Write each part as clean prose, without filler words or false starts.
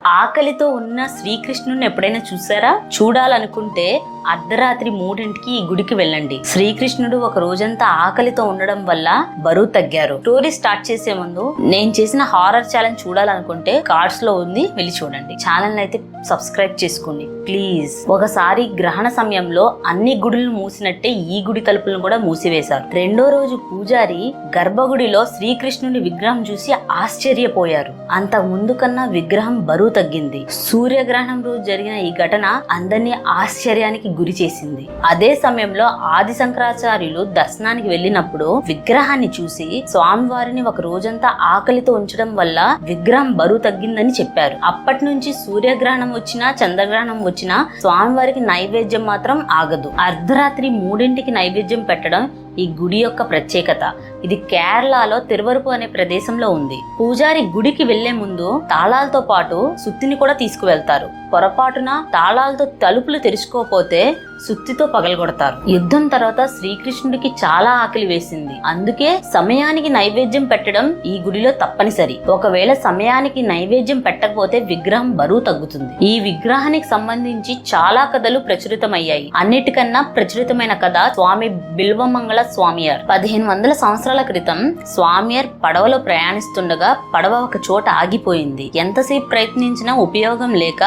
ఆకలితో ఉన్న శ్రీకృష్ణుని ఎప్పుడైనా చూసారా? చూడాలనుకుంటే అర్ధరాత్రి 3ంటికి ఈ గుడికి వెళ్ళండి. శ్రీకృష్ణుడు ఒక రోజంతా ఆకలితో ఉండడం వల్ల బరువు తగ్గారు. స్టోరీ స్టార్ట్ చేసే ముందు నేను చేసిన హారర్ ఛాలెంజ్ చూడాలనుకుంటే కార్డ్స్ లో ఉంది, వెళ్ళి చూడండి. ఛానల్ అయితే సబ్స్క్రైబ్ చేసుకోండి ప్లీజ్. ఒకసారి గ్రహణ సమయంలో అన్ని గుడులను మూసినట్టే ఈ గుడి తలుపులను కూడా మూసివేశారు. రెండో రోజు పూజారి గర్భగుడిలో శ్రీకృష్ణుడి విగ్రహం చూసి ఆశ్చర్యపోయారు. అంత ముందు కన్నా విగ్రహం బరువు తగ్గింది. సూర్యగ్రహణం రోజు జరిగిన ఈ ఘటన అందరినీ ఆశ్చర్యానికి గురి చేసింది. అదే సమయంలో ఆది శంకరాచార్యులు దర్శనానికి వెళ్ళినప్పుడు విగ్రహాన్ని చూసి స్వామివారిని ఒక రోజంతా ఆకలితో ఉంచడం వల్ల విగ్రహం బరువు తగ్గిందని చెప్పారు. అప్పటి నుంచి సూర్యగ్రహణం వచ్చినా చంద్రగ్రహణం వచ్చినా స్వామివారికి నైవేద్యం మాత్రం ఆగదు. అర్ధరాత్రి 3ంటికి నైవేద్యం పెట్టడం ఈ గుడి యొక్క ప్రత్యేకత. ఇది కేరళలో తిరువరుపు అనే ప్రదేశంలో ఉంది. పూజారి గుడికి వెళ్లే ముందు తాళాలతో పాటు సుత్తిని కూడా తీసుకువెళ్తారు. పొరపాటున తాళాలతో తలుపులు తెరుచుకోకపోతే సుత్తితో పగలగొడతారు. యుద్ధం తర్వాత శ్రీకృష్ణుడికి చాలా ఆకలి వేసింది. అందుకే సమయానికి నైవేద్యం పెట్టడం ఈ గుడిలో తప్పనిసరి. ఒకవేళ సమయానికి నైవేద్యం పెట్టకపోతే విగ్రహం బరువు తగ్గుతుంది. ఈ విగ్రహానికి సంబంధించి చాలా కథలు ప్రచురితమయ్యాయి. అన్నిటికన్నా ప్రచురితమైన కథ స్వామి బిల్వమంగళ స్వామియార్. 1500 సంవత్సరాల క్రితం స్వామియార్ పడవలో ప్రయాణిస్తుండగా పడవ ఒక చోట ఆగిపోయింది. ఎంతసేపు ప్రయత్నించినా ఉపయోగం లేక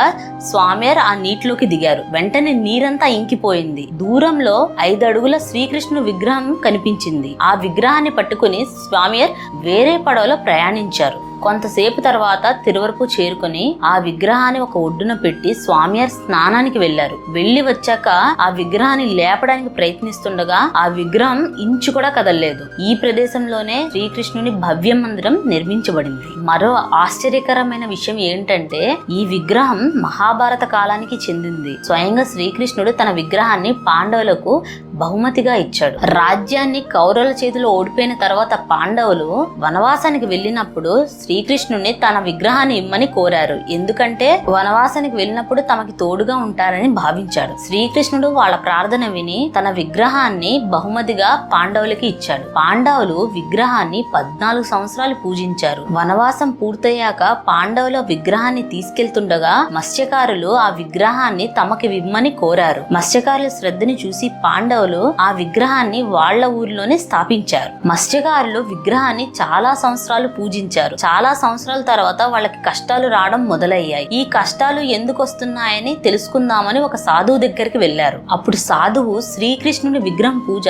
స్వామియార్ ఆ నీటిలోకి దిగారు. వెంటనే నీరంతా ఇంకిపోయింది. దూరంలో 5 అడుగుల శ్రీకృష్ణుడు విగ్రహం కనిపించింది. ఆ విగ్రహాన్ని పట్టుకుని స్వామియార్ వేరే పడవలో ప్రయాణించారు. కొంతసేపు తర్వాత తిరువరుపు చేరుకుని ఆ విగ్రహాన్ని ఒక ఒడ్డున పెట్టి స్వామియార్ స్నానానికి వెళ్లారు. వెళ్లి వచ్చాక ఆ విగ్రహాన్ని లేపడానికి ప్రయత్నిస్తుండగా ఆ విగ్రహం ఇంచు కూడా కదలలేదు. ఈ ప్రదేశంలోనే శ్రీకృష్ణుని భవ్య మందిరం నిర్మించబడింది. మరో ఆశ్చర్యకరమైన విషయం ఏంటంటే ఈ విగ్రహం మహాభారత కాలానికి చెందింది. స్వయంగా శ్రీకృష్ణుడు తన విగ్రహాన్ని పాండవులకు బహుమతిగా ఇచ్చాడు. రాజ్యాన్ని కౌరవుల చేతిలో ఓడిపోయిన తర్వాత పాండవులు వనవాసానికి వెళ్ళినప్పుడు శ్రీకృష్ణుని తన విగ్రహాన్ని ఇమ్మని కోరారు. ఎందుకంటే వనవాసానికి వెళ్ళినప్పుడు తమకి తోడుగా ఉంటారని భావించాడు. శ్రీకృష్ణుడు వాళ్ళ ప్రార్థన విని తన విగ్రహాన్ని బహుమతిగా పాండవులకి ఇచ్చాడు. పాండవులు విగ్రహాన్ని 14 సంవత్సరాలు పూజించారు. వనవాసం పూర్తయ్యాక పాండవుల విగ్రహాన్ని తీసుకెళ్తుండగా మత్స్యకారులు ఆ విగ్రహాన్ని తమకి ఇమ్మని కోరారు. మత్స్యకారుల శ్రద్ధని చూసి పాండవులు ఆ విగ్రహాన్ని వాళ్ల ఊరిలోనే స్థాపించారు. మత్స్యకారులు విగ్రహాన్ని చాలా సంవత్సరాలు పూజించారు. చాలా సంవత్సరాల తర్వాత వాళ్ళకి కష్టాలు రావడం మొదలయ్యాయి. ఈ కష్టాలు ఎందుకు వస్తున్నాయని తెలుసుకుందామని ఒక సాధువు దగ్గరికి వెళ్లారు. అప్పుడు సాధువు శ్రీకృష్ణుని విగ్రహం పూజ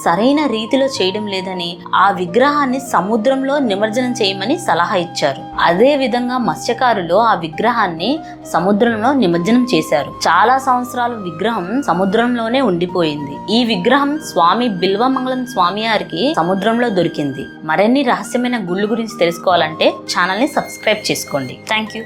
సరైన రీతిలో చేయడం లేదని ఆ విగ్రహాన్ని సముద్రంలో నిమజ్జనం చేయమని సలహా ఇచ్చారు. అదే విధంగా మత్స్యకారులు ఆ విగ్రహాన్ని సముద్రంలో నిమజ్జనం చేశారు. చాలా సంవత్సరాల విగ్రహం సముద్రంలోనే ఉండిపోయింది. ఈ విగ్రహం స్వామి బిల్వమంగళం స్వామియారికి సముద్రంలో దొరికింది. మరిన్ని రహస్యమైన గుళ్ళు గురించి తెలుసుకోవాలంటే ఛానల్ ని సబ్స్క్రైబ్ చేసుకోండి. Thank you.